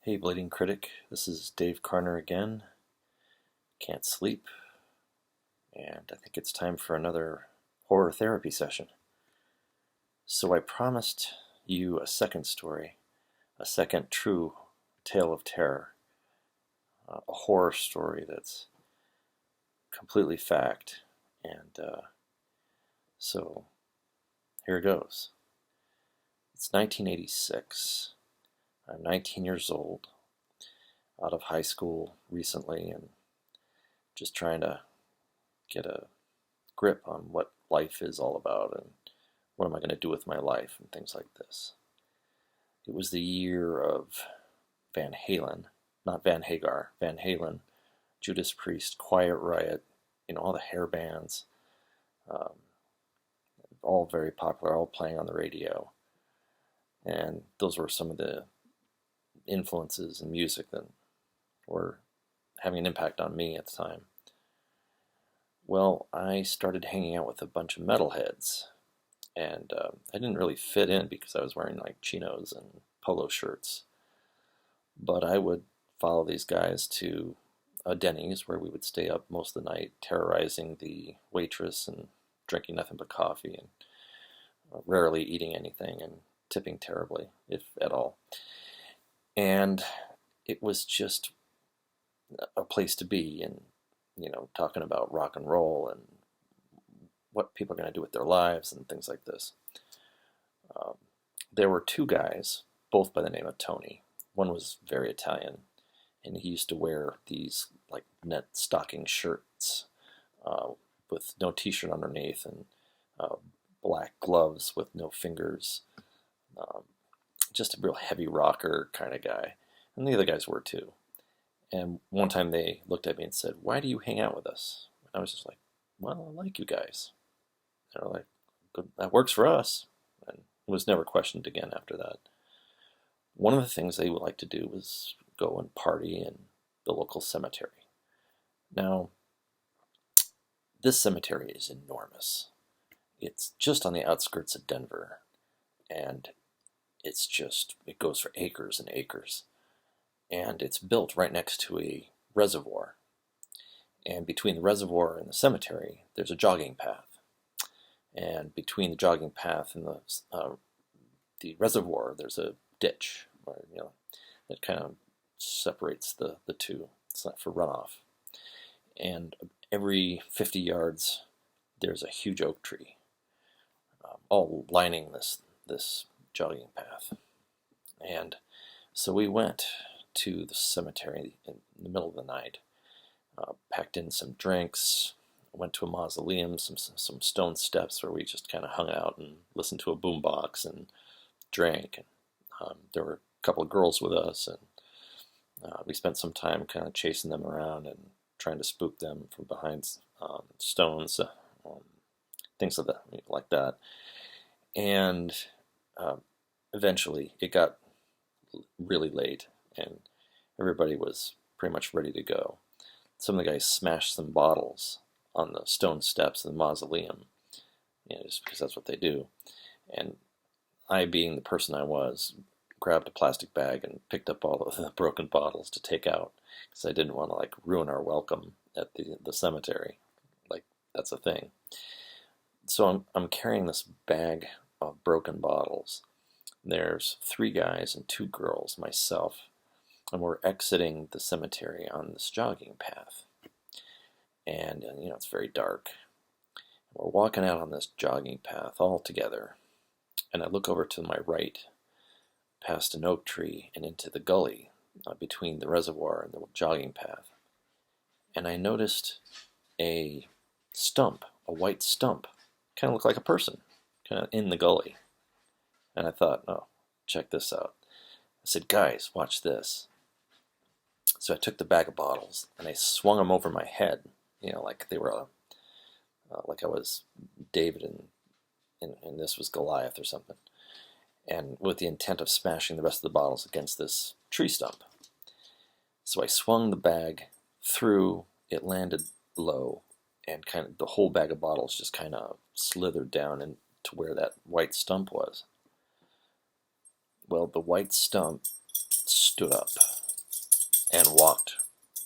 Hey, Bleeding Critic, this is Dave Carner again. Can't sleep, and I think it's time for another horror therapy session. So I promised you a second story, a second true tale of terror, a horror story that's completely fact, and so here goes. It's 1986. I'm 19 years old, out of high school recently, and just trying to get a grip on what life is all about and what am I going to do with my life and things like this. It was the year of Van Halen, not Van Hagar, Van Halen, Judas Priest, Quiet Riot, all the hair bands, um, all very popular, all playing on the radio. And those were some of the influences in music that were having an impact on me at the time. Well, I started hanging out with a bunch of metalheads, and I didn't really fit in because I was wearing like chinos and polo shirts. But I would follow these guys to a Denny's where we would stay up most of the night, terrorizing the waitress and drinking nothing but coffee and rarely eating anything and tipping terribly, if at all. And it was just a place to be, and talking about rock and roll and what people are going to do with their lives and things like this. Um, there were two guys, both by the name of Tony. One was very Italian, and he used to wear these like net stocking shirts with no t-shirt underneath and uh, black gloves with no fingers. Um, just a real heavy rocker kind of guy. And the other guys were too. And one time they looked at me and said, "Why do you hang out with us?" And I was just like, "Well, I like you guys." And they're like, "Good, that works for us." And it was never questioned again after that. One of the things they would like to do was go and party in the local cemetery. Now, this cemetery is enormous. It's just on the outskirts of Denver, and it goes for acres and acres. And it's built right next to a reservoir. And between the reservoir and the cemetery, there's a jogging path. And between the jogging path and the reservoir, there's a ditch, where, that kind of separates the two. It's not for runoff. And every 50 yards, there's a huge oak tree, all lining this jogging path. And so we went to the cemetery in the middle of the night, packed in some drinks, went to a mausoleum, some stone steps where we just kind of hung out and listened to a boombox and drank. And there were a couple of girls with us, and we spent some time kind of chasing them around and trying to spook them from behind stones, things like that. And eventually it got really late, and everybody was pretty much ready to go. Some of the guys smashed some bottles on the stone steps of the mausoleum, just because that's what they do. And I, being the person I was, grabbed a plastic bag and picked up all of the broken bottles to take out, because I didn't want to ruin our welcome at the cemetery. That's a thing. So I'm carrying this bag of broken bottles. There's three guys and two girls, myself, and we're exiting the cemetery on this jogging path. And it's very dark. We're walking out on this jogging path all together, and I look over to my right, past an oak tree and into the gully between the reservoir and the jogging path. And I noticed a stump, a white stump, kind of looked like a person, kind of in the gully. And I thought, "Oh, check this out." I said, "Guys, watch this." So I took the bag of bottles and I swung them over my head, like they were, like I was David and this was Goliath or something, and with the intent of smashing the rest of the bottles against this tree stump. So I swung the bag through, it landed low, and kind of the whole bag of bottles just kind of slithered down into where that white stump was. Well, the white stump stood up and walked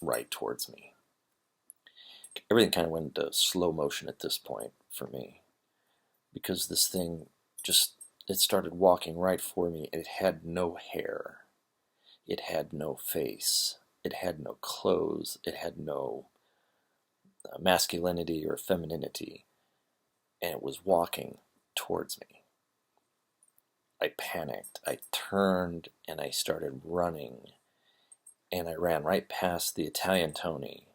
right towards me. Everything kind of went into slow motion at this point for me, because this thing it started walking right for me, and it had no hair. It had no face. It had no clothes. It had no masculinity or femininity. And it was walking towards me. I panicked. I turned and I started running. And I ran right past the Italian Tony.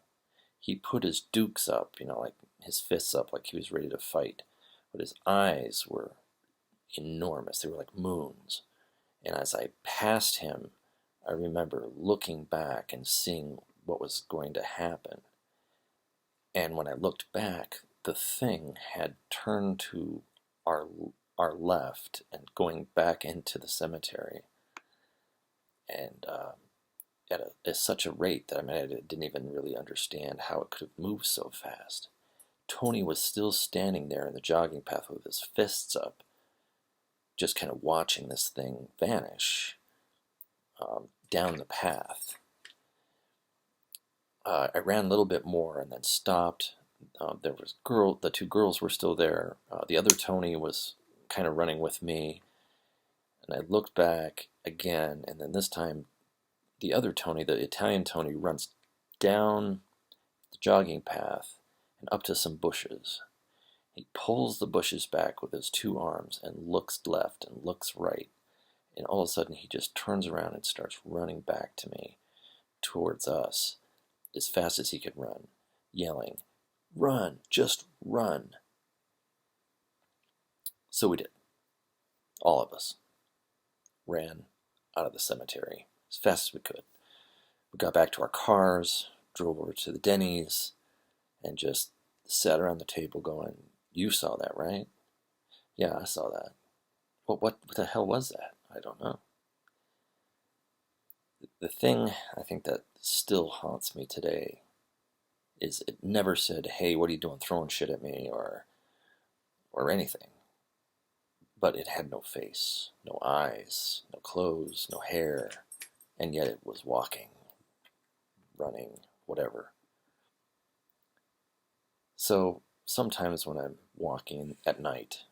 He put his dukes up, like his fists up, like he was ready to fight. But his eyes were enormous. They were like moons. And as I passed him, I remember looking back and seeing what was going to happen. And when I looked back, the thing had turned to our left and going back into the cemetery. And at such a rate that I didn't even really understand how it could have moved so fast. Tony was still standing there in the jogging path with his fists up, just kind of watching this thing vanish down the path. I ran a little bit more and then stopped. There was the two girls were still there. The other Tony was kind of running with me, and I looked back again, and then this time the other Tony, the Italian Tony, runs down the jogging path and up to some bushes. He pulls the bushes back with his two arms and looks left and looks right. And all of a sudden he just turns around and starts running back to me, towards us, as fast as he could run, yelling, "Run, just run." So we did. All of us ran out of the cemetery as fast as we could. We got back to our cars, drove over to the Denny's, and just sat around the table going, "You saw that, right?" "Yeah, I saw that." What the hell was that?" "I don't know." The thing I think that still haunts me today is it never said, "Hey, what are you doing throwing shit at me?" or anything. But it had no face, no eyes, no clothes, no hair, and yet it was walking, running, whatever. So sometimes when I'm walking at night,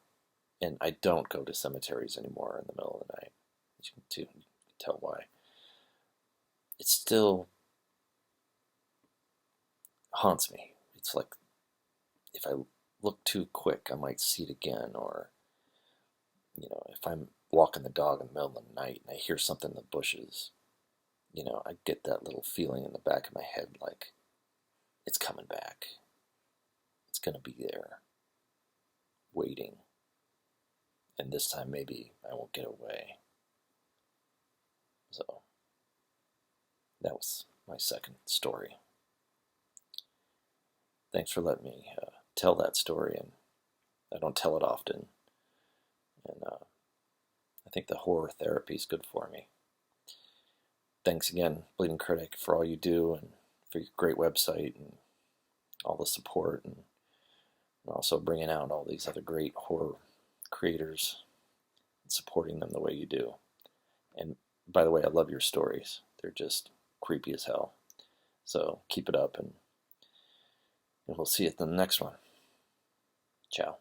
and I don't go to cemeteries anymore in the middle of the night, you can tell why, it still haunts me. It's like if I look too quick, I might see it again, or if I'm walking the dog in the middle of the night and I hear something in the bushes, I get that little feeling in the back of my head like it's coming back. It's going to be there, waiting. And this time maybe I won't get away. So that was my second story. Thanks for letting me tell that story, and I don't tell it often. And I think the horror therapy is good for me. Thanks again, Bleeding Critic, for all you do and for your great website and all the support, and also bringing out all these other great horror creators and supporting them the way you do. And by the way, I love your stories. They're just creepy as hell. So keep it up, and we'll see you at the next one. Ciao.